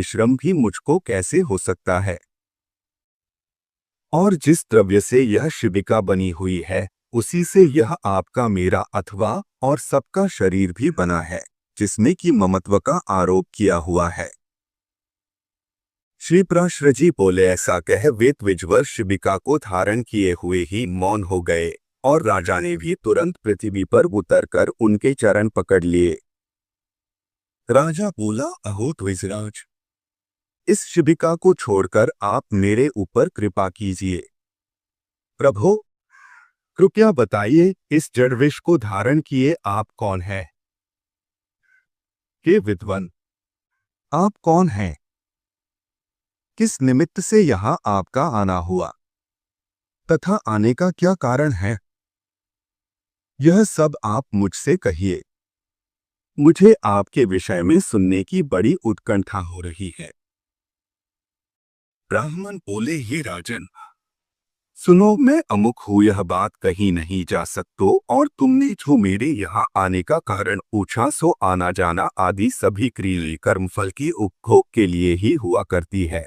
श्रम भी मुझको कैसे हो सकता है? और जिस द्रव्य से यह शिविका बनी हुई है, उसी से यह आपका, मेरा अथवा और सबका शरीर भी बना है, जिसमें कि ममत्व का आरोप किया हुआ है। श्री प्रश्र जी बोले, ऐसा कह वे द्विजवर शिविका को धारण किए हुए ही मौन हो गए, और राजा ने भी तुरंत पृथ्वी पर उतरकर उनके चरण पकड़ लिए। राजा बोला, अहो द्विजराज, इस शिविका को छोड़कर आप मेरे ऊपर कृपा कीजिए। प्रभो, कृपया बताइए, इस जड़विष को धारण किए आप कौन हैं? हे विद्वान, आप कौन हैं? किस निमित्त से यहाँ आपका आना हुआ, तथा आने का क्या कारण है? यह सब आप मुझसे कहिए। मुझे आपके विषय में सुनने की बड़ी उत्कंठा हो रही है। ब्राह्मण बोले, हे राजन, सुनो, मैं अमुक हूँ, यह बात कही नहीं जा सकतो, और तुमने जो मेरे यहाँ आने का कारण पूछा, सो आना जाना आदि सभी क्रिया कर्मफल की उपभोग के लिए ही हुआ करती है।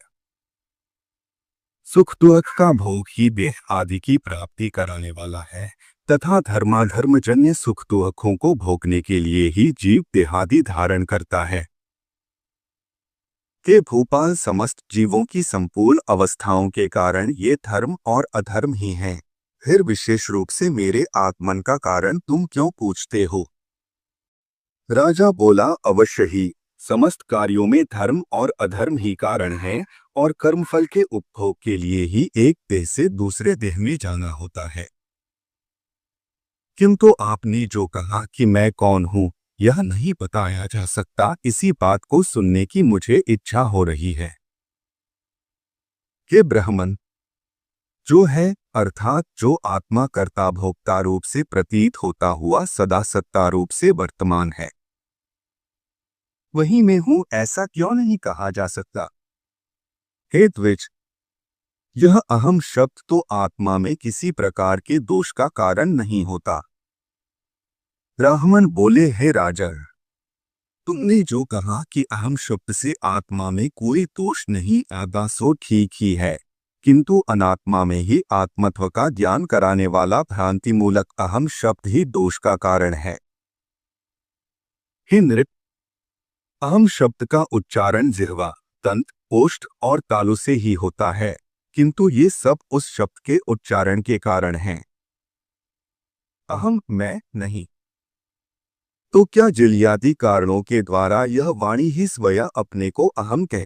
सुख दुख का भोग ही देह आदि की प्राप्ति कराने वाला है, तथा धर्माधर्मजन्य सुख दुखों को भोगने के लिए ही जीव देहादि धारण करता है। के भूपाल, समस्त जीवों की संपूर्ण अवस्थाओं के कारण ये धर्म और अधर्म ही हैं। फिर विशेष रूप से मेरे आगमन का कारण तुम क्यों पूछते हो? राजा बोला, अवश्य ही, समस्त कार्यों में धर्म और अधर्म ही कारण है, और कर्मफल के उपभोग के लिए ही एक देह से दूसरे देह में जाना होता है। किंतु आपने जो कहा कि मैं कौन हूँ, यह नहीं बताया जा सकता, इसी बात को सुनने की मुझे इच्छा हो रही है। कि ब्राह्मण जो है, अर्थात जो आत्मा कर्ता भोक्ता रूप से प्रतीत होता हुआ सदा सत्ता रूप से वर्तमान है, वही मैं हूँ, ऐसा क्यों नहीं कहा जा सकता? हे द्विज, यह अहम शब्द तो आत्मा में किसी प्रकार के दोष का कारण नहीं होता। ब्राह्मण बोले, हे राजन, तुमने जो कहा कि अहम शब्द से आत्मा में कोई दोष नहीं आता, सो ठीक ही है, किंतु अनात्मा में ही आत्मत्व का ज्ञान कराने वाला भ्रांति मूलक अहम शब्द ही दोष का कारण है। हे नृप, अहम शब्द का उच्चारण जिह्वा, दंत, ओष्ठ और तालु से ही होता है, किंतु ये सब उस शब्द के उच्चारण के कारण हैं, अहम मैं नहीं। तो क्या जलियादि कारणों के द्वारा यह वाणी ही स्वयं अपने को अहम कह